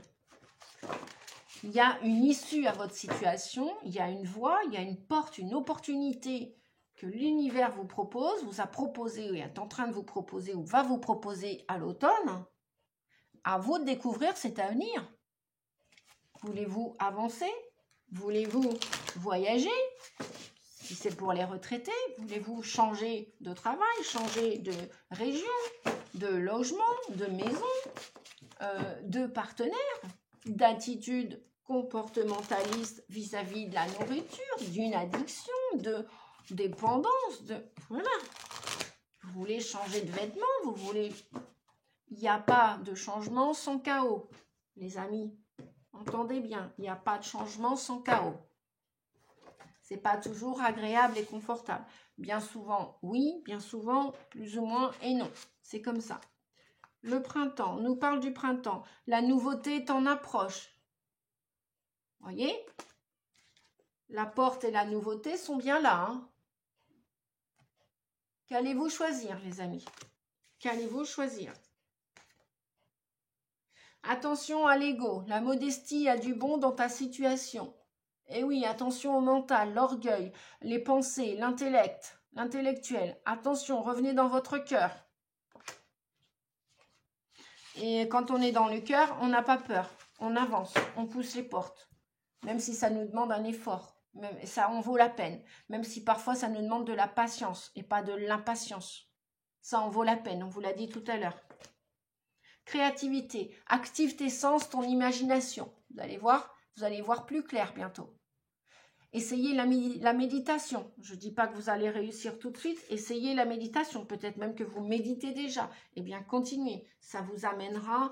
Il y a une issue à votre situation, il y a une voie, il y a une porte, une opportunité que l'univers vous propose, vous a proposé ou est en train de vous proposer ou va vous proposer à l'automne. À vous de découvrir cet avenir. Voulez-vous avancer? Voulez-vous voyager? Si c'est pour les retraités, voulez-vous changer de travail, changer de région, de logement, de maison, de partenaire, d'attitude comportementaliste vis-à-vis de la nourriture, d'une addiction, de dépendance, voilà. Vous voulez changer de vêtements, vous voulez... Il n'y a pas de changement sans chaos, les amis. Entendez bien, il n'y a pas de changement sans chaos. C'est pas toujours agréable et confortable. Bien souvent, oui, bien souvent, plus ou moins, et non. C'est comme ça. Le printemps, on nous parle du printemps. La nouveauté est en approche. Voyez? La porte et la nouveauté sont bien là. Hein. Qu'allez-vous choisir, les amis? Qu'allez-vous choisir? Attention à l'ego. La modestie a du bon dans ta situation. Et oui, attention au mental, l'orgueil, les pensées, l'intellect, l'intellectuel. Attention, revenez dans votre cœur. Et quand on est dans le cœur, on n'a pas peur. On avance, on pousse les portes. Même si ça nous demande un effort. Même, ça en vaut la peine. Même si parfois ça nous demande de la patience et pas de l'impatience. Ça en vaut la peine, on vous l'a dit tout à l'heure. Créativité. Active tes sens, ton imagination. Vous allez voir plus clair bientôt. Essayez la méditation. Je ne dis pas que vous allez réussir tout de suite. Essayez la méditation. Peut-être même que vous méditez déjà. Eh bien, continuez. Ça vous amènera,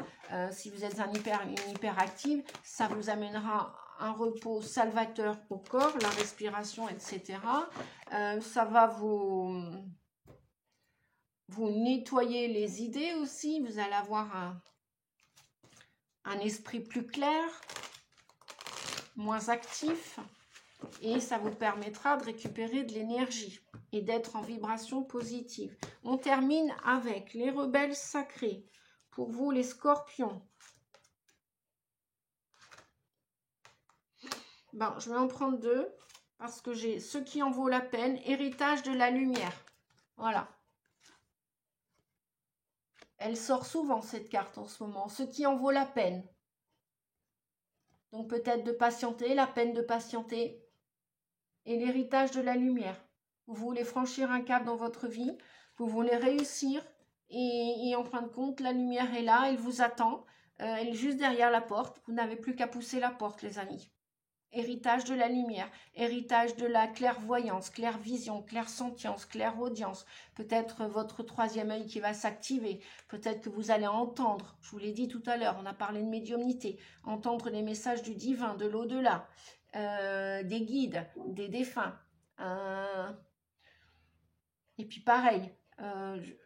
si vous êtes une hyperactive, ça vous amènera un repos salvateur au corps, la respiration, etc. Ça va vous nettoyer les idées aussi. Vous allez avoir un esprit plus clair, moins actif. Et ça vous permettra de récupérer de l'énergie et d'être en vibration positive. On termine avec les rebelles sacrés. Pour vous, les scorpions. Bon, je vais en prendre 2 parce que j'ai ce qui en vaut la peine. Héritage de la lumière. Voilà. Elle sort souvent cette carte en ce moment. Ce qui en vaut la peine. Donc peut-être de patienter, la peine de patienter. Et l'héritage de la lumière. Vous voulez franchir un cap dans votre vie, vous voulez réussir et en fin de compte, la lumière est là, elle vous attend, elle est juste derrière la porte. Vous n'avez plus qu'à pousser la porte, les amis. Héritage de la lumière, héritage de la clairvoyance, clairvision, clairsentience, clairaudience. Peut-être votre 3e œil qui va s'activer. Peut-être que vous allez entendre, je vous l'ai dit tout à l'heure, on a parlé de médiumnité, entendre les messages du divin, de l'au-delà. Des guides, des défunts. Et puis pareil,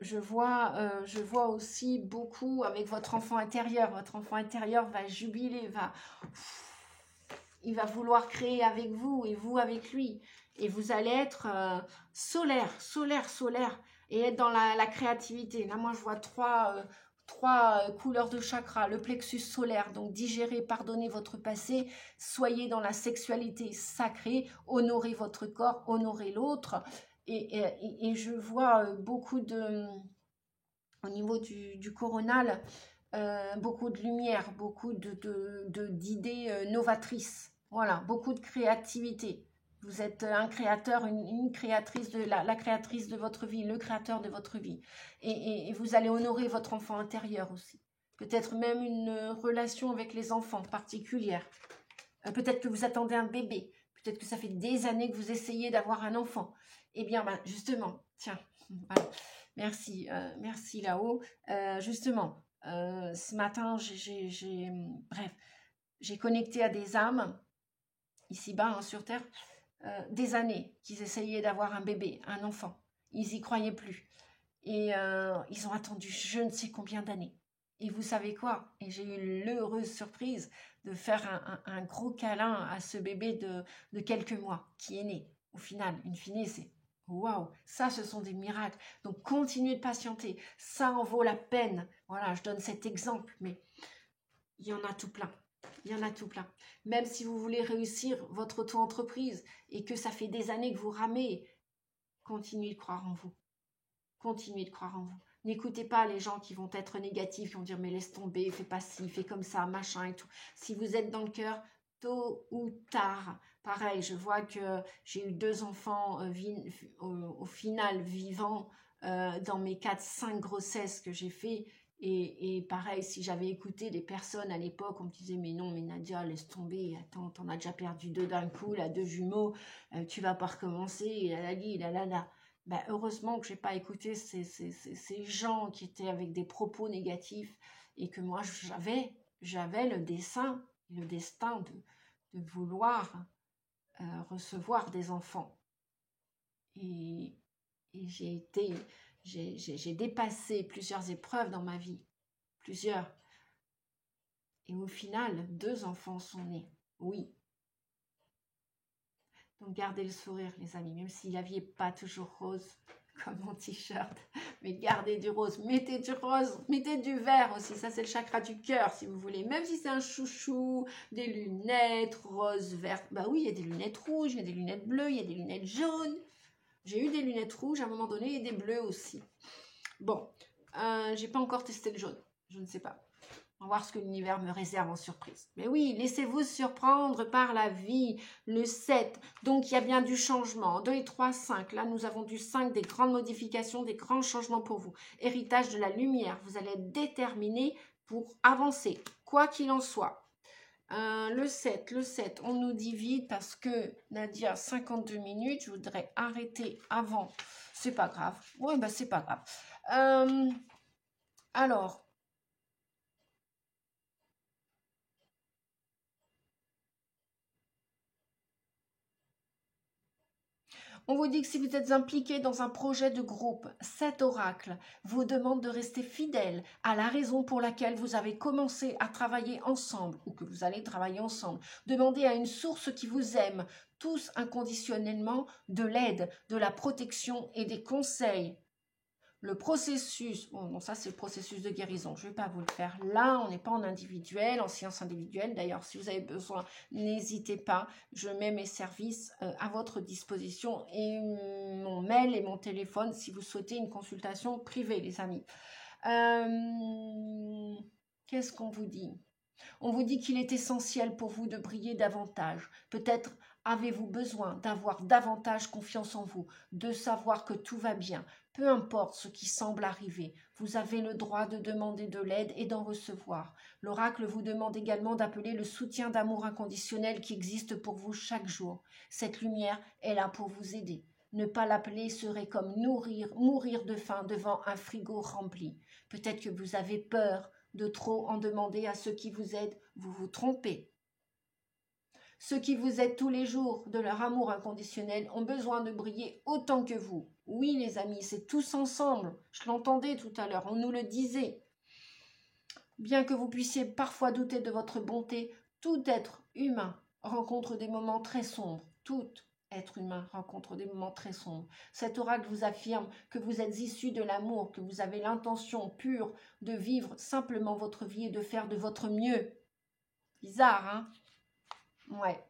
je vois aussi beaucoup avec votre enfant intérieur. Votre enfant intérieur va jubiler, il va vouloir créer avec vous et vous avec lui. Et vous allez être solaire et être dans la créativité. Là, moi, je vois trois couleurs de chakra, le plexus solaire, donc digérez, pardonnez votre passé, soyez dans la sexualité sacrée, honorez votre corps, honorez l'autre, et je vois beaucoup de, au niveau du coronal, beaucoup de lumière, beaucoup d'idées novatrices. Voilà, beaucoup de créativité. Vous êtes un créateur, une créatrice, la créatrice de votre vie, le créateur de votre vie. Et vous allez honorer votre enfant intérieur aussi. Peut-être même une relation avec les enfants particulière. Peut-être que vous attendez un bébé. Peut-être que ça fait des années que vous essayez d'avoir un enfant. Eh bien, ben, justement, tiens, voilà. Merci, merci là-haut. Justement, ce matin, bref, j'ai connecté à des âmes, ici-bas, hein, sur Terre, des années qu'ils essayaient d'avoir un bébé, un enfant. Ils n'y croyaient plus. Et ils ont attendu je ne sais combien d'années. Et vous savez quoi? Et j'ai eu l'heureuse surprise de faire un gros câlin à ce bébé de quelques mois qui est né. Au final, in fine, c'est waouh, ça ce sont des miracles. Donc continuez de patienter, ça en vaut la peine. Voilà, je donne cet exemple, mais il y en a tout plein. Il y en a tout plein. Même si vous voulez réussir votre auto-entreprise et que ça fait des années que vous ramez, continuez de croire en vous. Continuez de croire en vous. N'écoutez pas les gens qui vont être négatifs, qui vont dire mais laisse tomber, fais pas ci, fais comme ça, machin et tout. Si vous êtes dans le cœur, tôt ou tard, pareil, je vois que j'ai eu 2 enfants au final vivants dans mes 4-5 grossesses que j'ai fait. Et pareil, si j'avais écouté des personnes à l'époque, on me disait mais non, mais Nadia, laisse tomber, attends, t'en as déjà perdu 2 d'un coup, là, 2 jumeaux, tu vas pas recommencer, là. Ben, heureusement que je n'ai pas écouté ces gens qui étaient avec des propos négatifs et que moi j'avais le destin de vouloir recevoir des enfants. Et j'ai dépassé plusieurs épreuves dans ma vie, plusieurs. Et au final, 2 enfants sont nés, oui. Donc gardez le sourire les amis, même si la vie n'est pas toujours rose comme mon t-shirt, mais gardez du rose, mettez du rose, mettez du vert aussi, ça c'est le chakra du cœur si vous voulez, même si c'est un chouchou, des lunettes rose, vert, bah oui il y a des lunettes rouges, il y a des lunettes bleues, il y a des lunettes jaunes, j'ai eu des lunettes rouges à un moment donné et des bleues aussi. Bon, j'ai pas encore testé le jaune, je ne sais pas. On va voir ce que l'univers me réserve en surprise. Mais oui, laissez-vous surprendre par la vie. Le 7, donc il y a bien du changement. 2 et 3, 5. Là, nous avons du 5, des grandes modifications, des grands changements pour vous. Héritage de la lumière. Vous allez être déterminé pour avancer, quoi qu'il en soit. Le 7, on nous dit vite parce que Nadia, 52 minutes, je voudrais arrêter avant. C'est pas grave. Ouais, bah c'est pas grave. Alors, on vous dit que si vous êtes impliqué dans un projet de groupe, cet oracle vous demande de rester fidèle à la raison pour laquelle vous avez commencé à travailler ensemble ou que vous allez travailler ensemble. Demandez à une source qui vous aime, tous inconditionnellement, de l'aide, de la protection et des conseils. Le processus, bon, ça c'est le processus de guérison, je ne vais pas vous le faire là, on n'est pas en individuel, en séance individuelle. D'ailleurs, si vous avez besoin, n'hésitez pas, je mets mes services à votre disposition et mon mail et mon téléphone si vous souhaitez une consultation privée, les amis. Qu'est-ce qu'on vous dit ? On vous dit qu'il est essentiel pour vous de briller davantage. Peut-être avez-vous besoin d'avoir davantage confiance en vous, de savoir que tout va bien. Peu importe ce qui semble arriver, vous avez le droit de demander de l'aide et d'en recevoir. L'oracle vous demande également d'appeler le soutien d'amour inconditionnel qui existe pour vous chaque jour. Cette lumière est là pour vous aider. Ne pas l'appeler serait comme mourir de faim devant un frigo rempli. Peut-être que vous avez peur de trop en demander à ceux qui vous aident, vous vous trompez. Ceux qui vous aident tous les jours de leur amour inconditionnel ont besoin de briller autant que vous. Oui les amis, c'est tous ensemble. Je l'entendais tout à l'heure, on nous le disait. Bien que vous puissiez parfois douter de votre bonté, tout être humain rencontre des moments très sombres. Tout être humain rencontre des moments très sombres. Cet oracle vous affirme que vous êtes issu de l'amour, que vous avez l'intention pure de vivre simplement votre vie et de faire de votre mieux. Bizarre, hein? Ouais.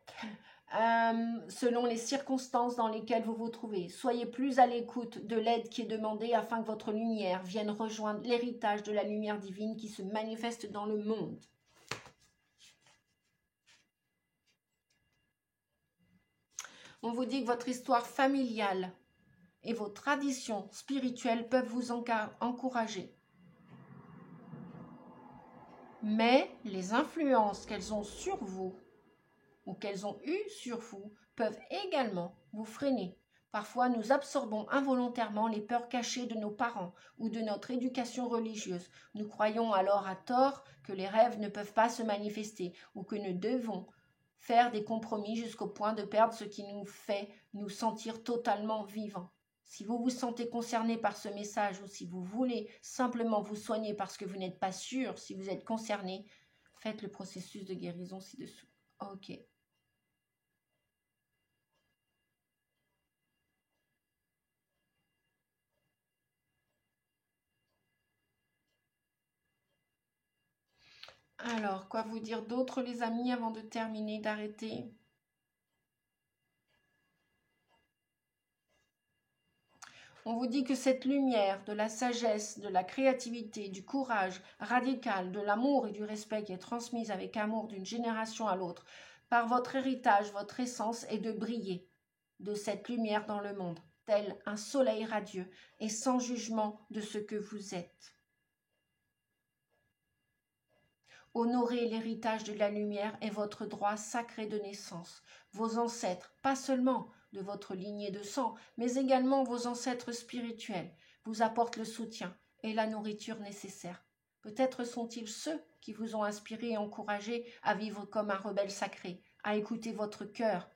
selon les circonstances dans lesquelles vous vous trouvez. Soyez plus à l'écoute de l'aide qui est demandée afin que votre lumière vienne rejoindre l'héritage de la lumière divine qui se manifeste dans le monde. On vous dit que votre histoire familiale et vos traditions spirituelles peuvent vous encourager. Mais les influences qu'elles ont sur vous ou qu'elles ont eues sur vous peuvent également vous freiner. Parfois, nous absorbons involontairement les peurs cachées de nos parents ou de notre éducation religieuse. Nous croyons alors à tort que les rêves ne peuvent pas se manifester ou que nous devons faire des compromis jusqu'au point de perdre ce qui nous fait nous sentir totalement vivants. Si vous vous sentez concerné par ce message ou si vous voulez simplement vous soigner parce que vous n'êtes pas sûr si vous êtes concerné, faites le processus de guérison ci-dessous. Ok. Alors, quoi vous dire d'autre les amis avant de terminer, d'arrêter ? On vous dit que cette lumière de la sagesse, de la créativité, du courage radical, de l'amour et du respect qui est transmise avec amour d'une génération à l'autre, par votre héritage, votre essence est de briller de cette lumière dans le monde, tel un soleil radieux et sans jugement de ce que vous êtes. Honorez l'héritage de la lumière et votre droit sacré de naissance. Vos ancêtres, pas seulement de votre lignée de sang, mais également vos ancêtres spirituels, vous apportent le soutien et la nourriture nécessaires. Peut-être sont-ils ceux qui vous ont inspiré et encouragé à vivre comme un rebelle sacré, à écouter votre cœur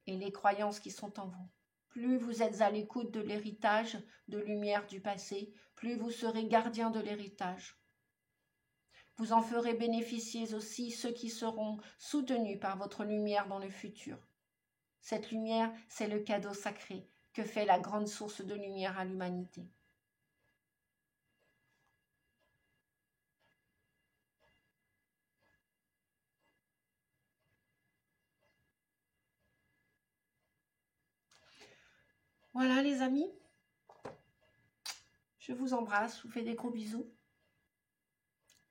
et les croyances qui sont en vous. Plus vous êtes à l'écoute de l'héritage de lumière du passé, plus vous serez gardien de l'héritage. Vous en ferez bénéficier aussi ceux qui seront soutenus par votre lumière dans le futur. Cette lumière, c'est le cadeau sacré que fait la grande source de lumière à l'humanité. Voilà les amis, je vous embrasse, je vous fais des gros bisous.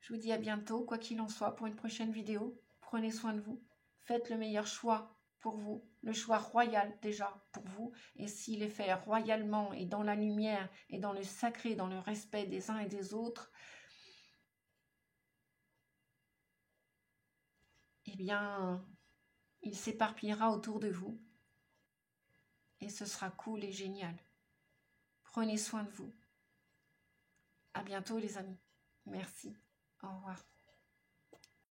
Je vous dis à bientôt, quoi qu'il en soit, pour une prochaine vidéo. Prenez soin de vous, faites le meilleur choix pour vous, le choix royal déjà pour vous, et s'il est fait royalement et dans la lumière et dans le sacré, dans le respect des uns et des autres, eh bien, il s'éparpillera autour de vous et ce sera cool et génial. Prenez soin de vous. À bientôt les amis. Merci. Au revoir.